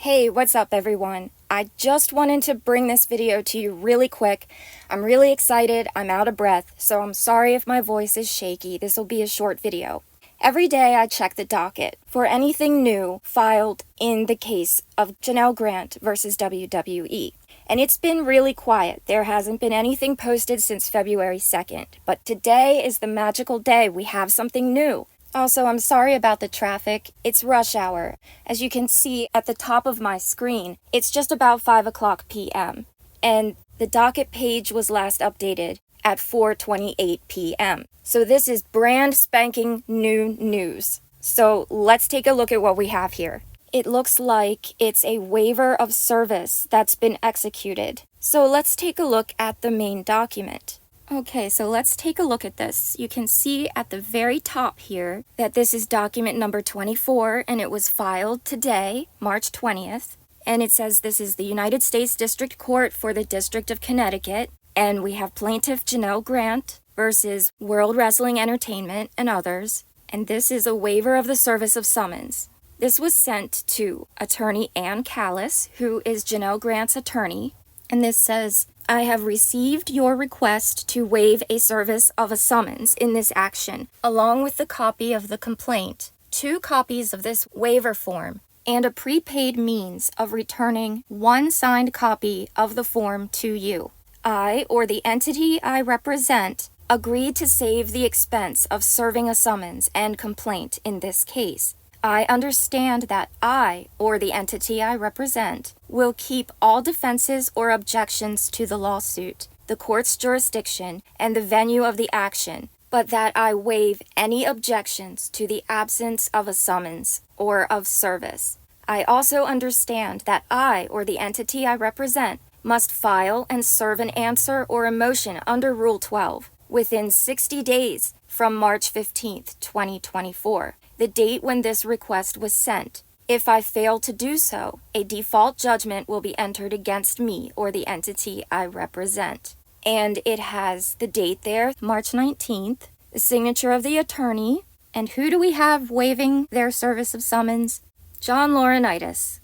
Hey, what's up everyone? I just wanted to bring this video to you really quick. I'm really excited, I'm out of breath, so I'm sorry if my voice is shaky. This will be a short video. Every day I check the docket for anything new filed in the case of Janelle Grant versus WWE. And it's been really quiet. There hasn't been anything posted since February 2nd. But today is the magical day. We have something new. Also, I'm sorry about the traffic. It's rush hour. As you can see at the top of my screen, it's just about 5 o'clock p.m. And the docket page was last updated at 4:28 p.m. So this is brand spanking new news. So let's take a look at what we have here. It looks like it's a waiver of service that's been executed. So let's take a look at the main document. Okay, so let's take a look at this. You can see at the very top here that this is document number 24 and it was filed today, March 20th. And it says this is the United States District Court for the District of Connecticut. And we have plaintiff Janelle Grant versus World Wrestling Entertainment and others. And this is a waiver of the service of summons. This was sent to attorney AmKay, who is Janelle Grant's attorney. And this says, I have received your request to waive a service of a summons in this action, along with the copy of the complaint, 2 copies of this waiver form, and a prepaid means of returning 1 signed copy of the form to you. I, or the entity I represent, agree to save the expense of serving a summons and complaint in this case. I understand that I, or the entity I represent, will keep all defenses or objections to the lawsuit, the court's jurisdiction, and the venue of the action, but that I waive any objections to the absence of a summons or of service. I also understand that I, or the entity I represent, must file and serve an answer or a motion under Rule 12 within 60 days from March 15th, 2024. The date when this request was sent. If I fail to do so, a default judgment will be entered against me or the entity I represent. And it has the date there, March 19th, the signature of the attorney, and who do we have waiving their service of summons? John Laurinaitis.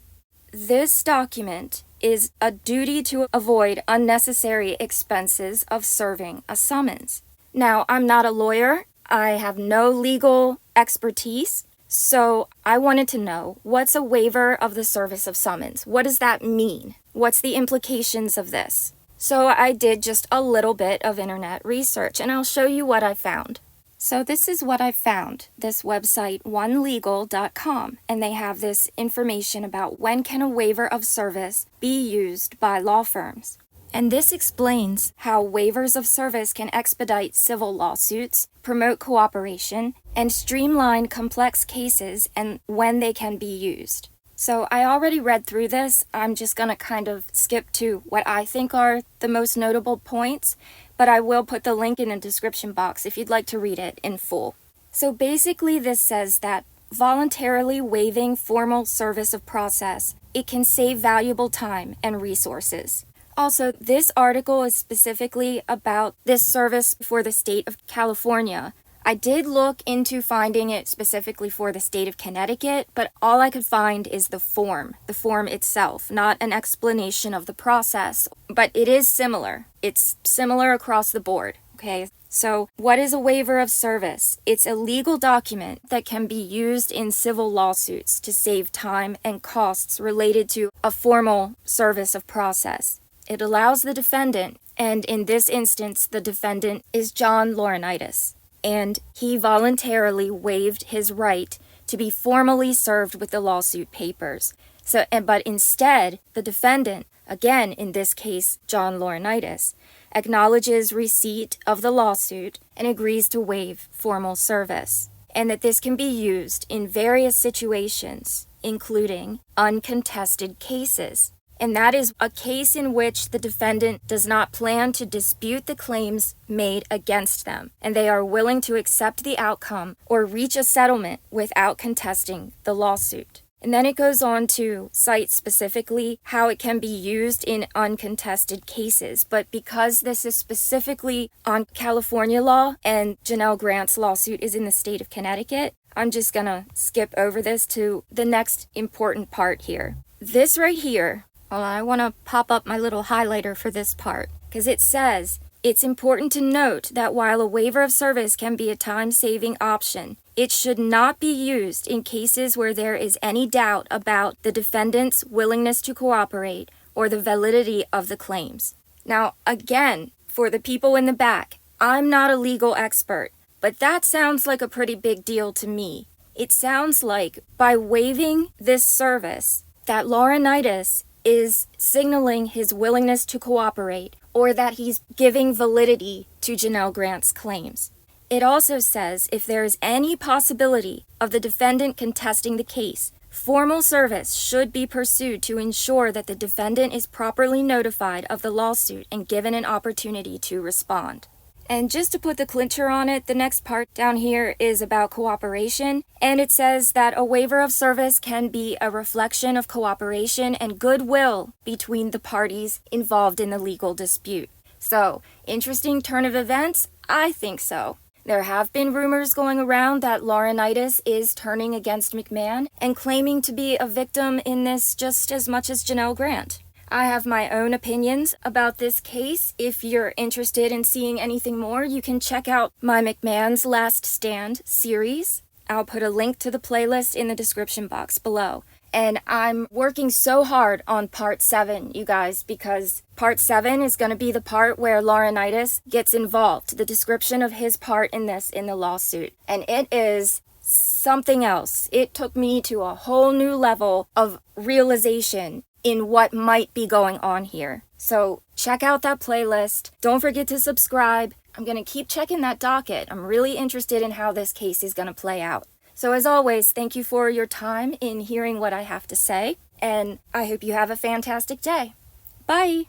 This document is a duty to avoid unnecessary expenses of serving a summons. Now, I'm not a lawyer. I have no legal expertise, so I wanted to know, what's a waiver of the service of summons? What does that mean? What's the implications of this? So I did just a little bit of internet research, and I'll show you what I found. So this is what I found, this website, onelegal.com, and they have this information about when can a waiver of service be used by law firms. And this explains how waivers of service can expedite civil lawsuits, promote cooperation, and streamline complex cases and when they can be used. So I already read through this. I'm just going to kind of skip to what I think are the most notable points, but I will put the link in the description box if you'd like to read it in full. So basically this says that voluntarily waiving formal service of process, it can save valuable time and resources. Also, this article is specifically about this service for the state of California. I did look into finding it specifically for the state of Connecticut, but all I could find is the form itself, not an explanation of the process. But it is similar. It's similar across the board, okay? So, what is a waiver of service? It's a legal document that can be used in civil lawsuits to save time and costs related to a formal service of process. It allows the defendant, and in this instance, the defendant is John Laurinaitis, and he voluntarily waived his right to be formally served with the lawsuit papers. But instead, the defendant, again in this case, John Laurinaitis, acknowledges receipt of the lawsuit and agrees to waive formal service, and that this can be used in various situations, including uncontested cases. And that is a case in which the defendant does not plan to dispute the claims made against them, and they are willing to accept the outcome or reach a settlement without contesting the lawsuit. And then it goes on to cite specifically how it can be used in uncontested cases. But because this is specifically on California law and Janelle Grant's lawsuit is in the state of Connecticut, I'm just gonna skip over this to the next important part here. this right here, hold on, I want to pop up my little highlighter for this part, because it says, it's important to note that while a waiver of service can be a time-saving option, it should not be used in cases where there is any doubt about the defendant's willingness to cooperate or the validity of the claims. Now, again, for the people in the back, I'm not a legal expert, but that sounds like a pretty big deal to me. It sounds like by waiving this service, that Laurinaitis is signaling his willingness to cooperate or that he's giving validity to Janelle Grant's claims. It also says if there is any possibility of the defendant contesting the case, formal service should be pursued to ensure that the defendant is properly notified of the lawsuit and given an opportunity to respond. And just to put the clincher on it, the next part down here is about cooperation, and it says that a waiver of service can be a reflection of cooperation and goodwill between the parties involved in the legal dispute. So, interesting turn of events? I think so. There have been rumors going around that Laurinaitis is turning against McMahon and claiming to be a victim in this just as much as Janelle Grant. I have my own opinions about this case. If you're interested in seeing anything more, you can check out my McMahon's Last Stand series. I'll put a link to the playlist in the description box below. And I'm working so hard on part 7, you guys, because part 7 is going to be the part where Laurinaitis gets involved, the description of his part in this in the lawsuit. And it is something else. It took me to a whole new level of realization in what might be going on here. So check out that playlist. Don't forget to subscribe. I'm going to keep checking that docket. I'm really interested in how this case is going to play out. So as always, thank you for your time in hearing what I have to say, and I hope you have a fantastic day. Bye!